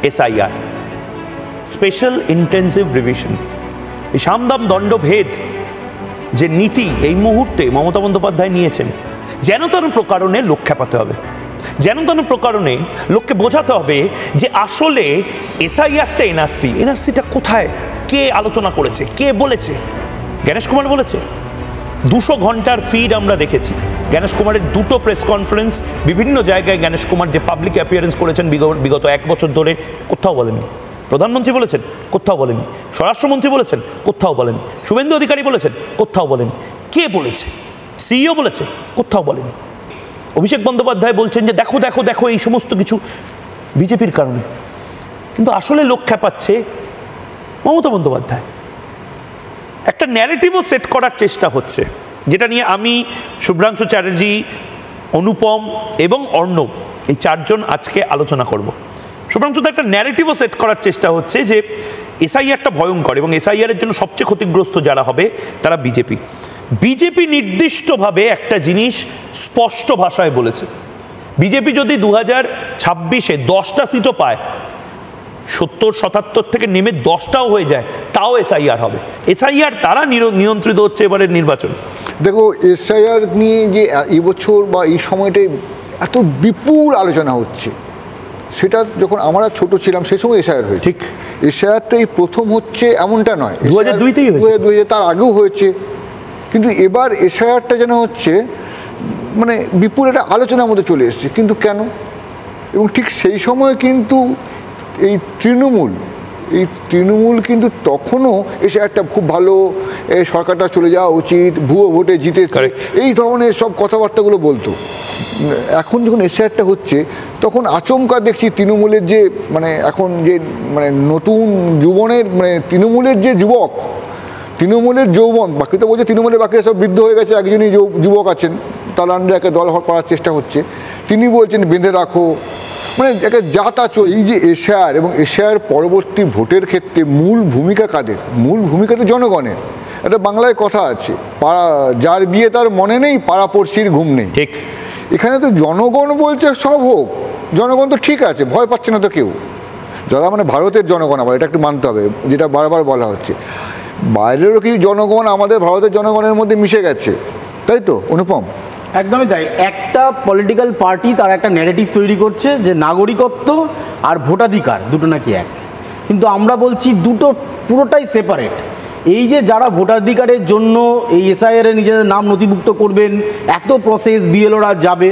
SIR, special intensive revision, এই সামদাম দণ্ডভেদ যে নীতি এই মুহূর্তে মমতা বন্দ্যোপাধ্যায় নিয়েছেন, যেন তেন প্রকারণে লোক খেপাতে হবে, যেন তেন প্রকারণে লোককে বোঝাতে হবে যে আসলে এসআইআরটা এনআরসিটা কোথায়, কে আলোচনা করেছে, কে বলেছে। জ্ঞানেশ কুমার বলেছে। 200 ঘন্টার ফিড আমরা দেখেছি। জ্ঞানেশ কুমারের 2টো প্রেস কনফারেন্স, বিভিন্ন জায়গায় জ্ঞানেশ কুমার যে পাবলিক অ্যাপিয়ারেন্স করেছেন বিগত 1 বছর ধরে, কোথাও বলেননি। প্রধানমন্ত্রী বলেছেন, কোথাও বলেননি। স্বরাষ্ট্রমন্ত্রী বলেছেন, কোথাও বলেনি। শুভেন্দু অধিকারী বলেছেন, কোথাও বলেনি। কে বলেছে? সিইও বলেছে, কোথাও বলেনি। অভিষেক বন্দ্যোপাধ্যায় বলছেন যে দেখো দেখো দেখো এই সমস্ত কিছু বিজেপির কারণে, কিন্তু আসলে লোক খেপাচ্ছে মমতা বন্দ্যোপাধ্যায়। একটা ন্যারেটিভও সেট করার চেষ্টা হচ্ছে, যেটা নিয়ে আমি, শুভ্রাংশু চ্যাটার্জি, অনুপম এবং অর্ণব এই 4 জন আজকে আলোচনা করব। শুভ্রাংশুতে একটা ন্যারেটিভও সেট করার চেষ্টা হচ্ছে যে এসআইআরটা ভয়ঙ্কর এবং এসআইআরের জন্য সবচেয়ে ক্ষতিগ্রস্ত যারা হবে তারা বিজেপি। বিজেপি নির্দিষ্টভাবে একটা জিনিস স্পষ্ট ভাষায় বলেছে, বিজেপি যদি 2026-এ 10টা সিটও পায়, 70-77 থেকে নেমে 10টাও হয়ে যায়, তাও এসআইআর হবে। এসআইআর তারা নিয়ন্ত্রিত হচ্ছে এবারের নির্বাচন। দেখো, এসআইআর নিয়ে যে এই বছর বা এই সময়টায় এত বিপুল আলোচনা হচ্ছে, সেটা যখন আমরা ছোট ছিলাম সেই সময় এসআইআর হয়েছে। ঠিক, এসআইআরটা এই প্রথম হচ্ছে এমনটা নয়, 2002-তেই হয়েছে, 2002 তার আগেও হয়েছে, কিন্তু এবার এসআইআরটা যেন হচ্ছে মানে বিপুল একটা আলোচনার মধ্যে চলে এসেছে। কিন্তু কেন? এবং ঠিক সেই সময় কিন্তু এই তৃণমূল কিন্তু তখনও এসে একটা খুব ভালো সরকারটা চলে যাওয়া উচিত, ভুয়ো ভোটে জিতে, এই ধরনের সব কথাবার্তাগুলো বলতো। এখন যখন এসআইআরটা হচ্ছে তখন আচমকা দেখছি তৃণমূলের যে মানে এখন যে মানে নতুন যুবনের মানে তৃণমূলের যে যুবক, তৃণমূলের যৌবন, বাকি তো বলছে তৃণমূলের বাকিরা সব বৃদ্ধ হয়ে গেছে, একজনই যুবক আছেন, তার আন্ডারে একটা দল করার চেষ্টা হচ্ছে। তিনি বলছেন বেঁধে রাখো, মানে একটা যা তা। এই যে এসআইআর এবং এসআইআর পরবর্তী ভোটের ক্ষেত্রে মূল ভূমিকা কাদের? মূল ভূমিকা তো জনগণের। একটা বাংলায় কথা আছে, যার বিয়ে তার মনে নেই, পাড়াপড়শির ঘুম নেই। ঠিক, এখানে তো জনগণ বলছে সব হোক, জনগণ তো ঠিক আছে, ভয় পাচ্ছে না তো কেউ, যারা মানে ভারতের জনগণ, আবার এটা একটু মানতে হবে, যেটা বারবার বলা হচ্ছে, বাইরেরও কি জনগণ আমাদের ভারতের জনগণের মধ্যে মিশে গেছে, তাই তো অনুপম? একদমই তাই। একটা পলিটিক্যাল পার্টি তার একটা ন্যারেটিভ তৈরি করছে যে নাগরিকত্ব আর ভোটাধিকার দুটো নাকি এক, কিন্তু আমরা বলছি দুটো পুরোটাই সেপারেট। এই যে যারা ভোটাধিকারের জন্য এই এসআইআর এ নিজেদের নাম নথিভুক্ত করবেন, এত প্রসেস বিএলওরা যাবে,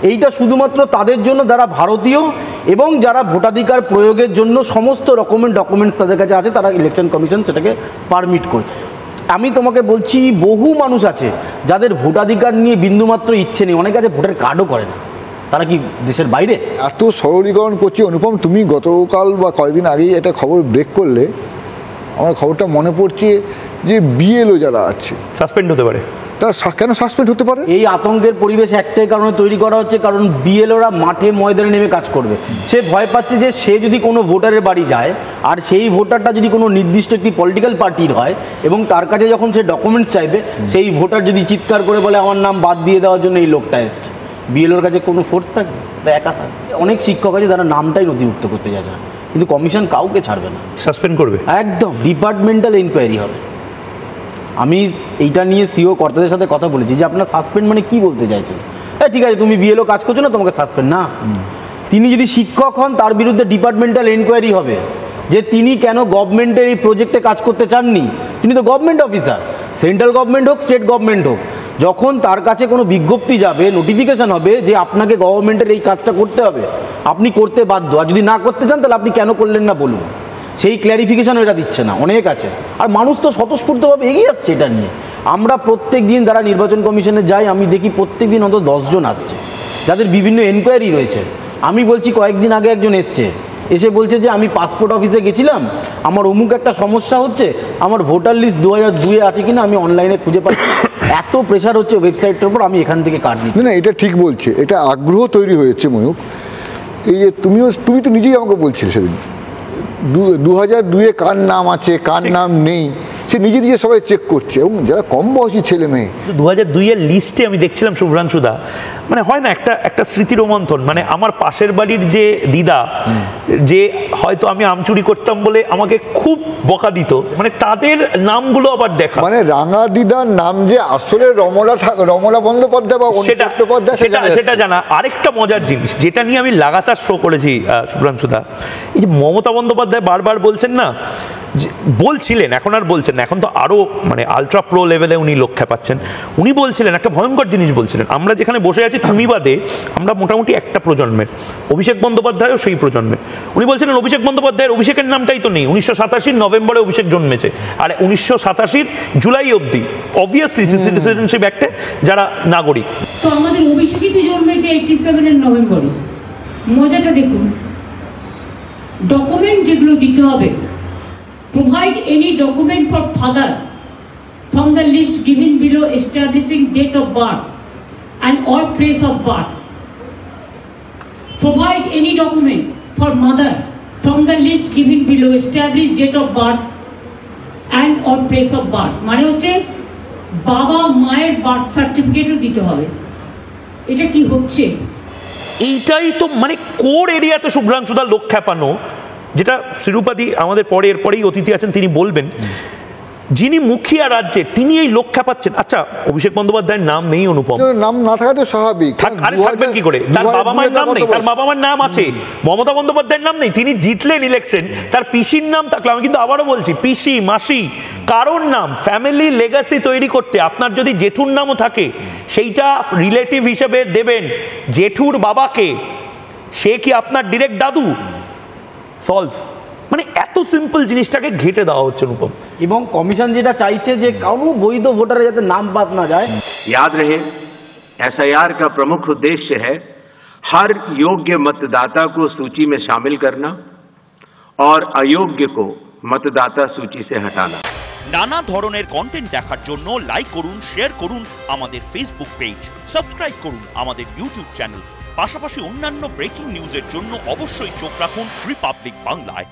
এইটা শুধুমাত্র তাদের জন্য যারা ভারতীয় এবং যারা ভোটাধিকার প্রয়োগের জন্য সমস্ত রকমের ডকুমেন্টস তাদের কাছে আছে, তারা ইলেকশন কমিশন সেটাকে পারমিট করছে। আমি তোমাকে বলছি, বহু মানুষ আছে যাদের ভোটাধিকার নিয়ে বিন্দুমাত্র ইচ্ছে নেই, অনেকে আছে ভোটার কার্ডও করে না, তারা কি দেশের বাইরে? এত সরলীকরণ করছি অনুপম, তুমি গতকাল বা কয়েকদিন আগেই একটা খবর ব্রেক করলে, আমার খবরটা মনে পড়ছে যে বিএলও যারা আছে সাসপেন্ড হতে পারে। তারা কেন সাসপেন্ড হতে পারে? এই আতঙ্কের পরিবেশ একটাই কারণে তৈরি করা হচ্ছে, কারণ বিএলওরা মাঠে ময়দানে নেমে কাজ করবে। সে ভয় পাচ্ছে যে সে যদি কোনো ভোটারের বাড়ি যায় আর সেই ভোটারটা যদি কোনো নির্দিষ্ট একটি পলিটিক্যাল পার্টির হয় এবং তার কাছে যখন সে ডকুমেন্টস চাইবে, সেই ভোটার যদি চিৎকার করে বলে আমার নাম বাদ দিয়ে দেওয়ার জন্য এই লোকটা এসছে, বিএলওর কাছে কোনো ফোর্স থাকবে? একা থাকবে। অনেক শিক্ষক আছে যারা নামটাই নথিভুক্ত করতে যাচ্ছে না, কিন্তু কমিশন কাউকে ছাড়বে না, সাসপেন্ড করবে, একদম ডিপার্টমেন্টাল এনকোয়ারি হবে। আমি এইটা নিয়ে সিও কর্তাদের সাথে কথা বলেছি যে আপনার সাসপেন্ড মানে কি বলতে চাইছেন? হ্যাঁ ঠিক আছে, তুমি বিএলও কাজ করছো না, তোমাকে সাসপেন্ড না। তিনি যদি শিক্ষক হন তার বিরুদ্ধে ডিপার্টমেন্টাল এনকোয়ারি হবে যে তিনি কেন গভর্নমেন্টের এই প্রজেক্টে কাজ করতে চাননি। তিনি তো গভর্নমেন্ট অফিসার, সেন্ট্রাল গভর্নমেন্ট হোক স্টেট গভর্নমেন্ট হোক, যখন তার কাছে কোনো বিজ্ঞপ্তি যাবে, নোটিফিকেশন হবে যে আপনাকে গভর্নমেন্টের এই কাজটা করতে হবে, আপনি করতে বাধ্য, আর যদি না করতে চান তাহলে আপনি কেন করলেন না বলুন। সেই ক্ল্যারিফিকেশন এটা দিচ্ছে না, অনেক আছে। আর মানুষ তো স্বতঃস্ফূর্তভাবে এগিয়ে আসছে এটা নিয়ে। আমরা প্রত্যেক দিন যারা নির্বাচন কমিশনে যাই, আমি দেখি প্রত্যেক দিন অন্তত 10 জন আসছে যাদের বিভিন্ন এনকোয়ারি রয়েছে। আমি বলছি কয়েকদিন আগে একজন এসে বলছে যে আমি পাসপোর্ট অফিসে গেছিলাম, আমার অমুক একটা সমস্যা হচ্ছে, আমার ভোটার লিস্ট 2002 আছে কিনা আমি অনলাইনে খুঁজে পাচ্ছি। এত প্রেশার হচ্ছে ওয়েবসাইটের উপর, আমি এখান থেকে কার্ড নিই না। এটা ঠিক বলছে, এটা আগ্রহ তৈরি হয়েছে ময়ূক। এই যে তুমি তো নিজেই আমাকে বলছিলে সেদিন 2002-এ কার নাম আছে কার নাম নেই, সে নিজে নিজে সবাই চেক করছে, এবং যারা কম বয়সী ছেলে মেয়ে 2002-এর লিস্টে আমি দেখছিলাম শুভ্রাংশুদা, মানে হয় না একটা স্মৃতি রোমন্থন, মানে আমার পাশের বাড়ির যে দিদা, যে হয়তো আমি আম চুরি করতাম বলে আমাকে খুব বকা দিত, মানে তাদের নামগুলো আবার দেখা, মানে রাঙা দিদার নাম যে আসলে রমলা বন্দ্যোপাধ্যায় বা চট্টোপাধ্যায় সেটা জানা। আরেকটা মজার জিনিস যেটা নিয়ে আমি লাগাতার শো করেছি শুভ্রাংশুদা, এই যে মমতা বন্দ্যোপাধ্যায় বারবার বলছেন না, বলছিলেন, এখন আর বলছেন না, এখন তো আরো মানে আলট্রা প্রো লেভেলে উনি লক্ষ্য পাচ্ছেন। উনি বলছিলেন একটা ভয়ঙ্কর জিনিস বলছিলেন, আমরা যেখানে বসে আছি তুমি বাদে আমরা মোটামুটি একটা প্রজন্মের, অভিষেক বন্দ্যোপাধ্যায়ও সেই প্রজন্মের। উনি বলছিলেন অভিষেক বন্দ্যোপাধ্যায়ের অভিষেকের নামটাই তো নেই, 1987 নভেম্বরে অভিষেক জন্মেছে, আর 1987 জুলাই অবধি অবভিয়াসলি সিটিজেনশিপ অ্যাক্টে যারা নাগরিক। তো আমাদের অভিষেকই তো জন্মেছে 87-এর নভেম্বরে। মজাটা দেখুন, ডকুমেন্ট যেগুলো দিতে হবে, provide any document for father from the list given below establishing date of birth and or place of birth. Provide any document for mother from the list given below establish date of birth and or place of birth. মানে হচ্ছে বাবা মায়ের birth সার্টিফিকেটও দিতে হবে। এটা কি হচ্ছে? এইটাই তো মানে কোর এরিয়াতে শুভ্রাংশুদা লোক খেপানো, যেটা শিরুপাদি আমাদের পরেই অতিথি আছেন তিনি বলবেন, যিনি মুখিয়া রাজ্যে তিনি এই লোক খেপাচ্ছেন। আচ্ছা, অভিষেক বন্দ্যোপাধ্যায়ের নাম নেই, অনুপম নাম না থাকা তো স্বাভাবিক, আরে থাকবেন কি করে, তার বাবা মায়ের নাম নেই, তার বাবা মায়ের নাম আছে, মমতা বন্দ্যোপাধ্যায়ের নাম নেই, তিনি জিতলেন ইলেকশন, তার পিসির নাম থাকলো, আমি কিন্তু আবারও বলছি পিসি মাসি কারোর নাম, ফ্যামিলি লেগাসি তৈরি করতে আপনার যদি জেঠুর নামও থাকে সেইটা রিলেটিভ হিসেবে দেবেন। জেঠুর বাবাকে, সে কি আপনার ডিরেক্ট দাদু? সলভ, মানে এত সিম্পল জিনিসটাকে ঘেটে দেওয়া হচ্ছে অনুপম। এবং কমিশন যেটা চাইছে যে কোনো বৈধ ভোটারে যাতে নাম বাদ না যায়। याद रहे, एसआईआर का प्रमुख उद्देश्य है हर योग्य मतदाता को सूची में शामिल करना और अयोग्य को मतदाता सूची से हटाना। নানা ধরনের কন্টেন্ট দেখার জন্য লাইক করুন, শেয়ার করুন আমাদের ফেসবুক পেজ, সাবস্ক্রাইব করুন আমাদের ইউটিউব চ্যানেল, পাশাপাশি অন্যান্য ব্রেকিং নিউজের জন্য অবশ্যই চোখ রাখুন রিপাবলিক বাংলায়।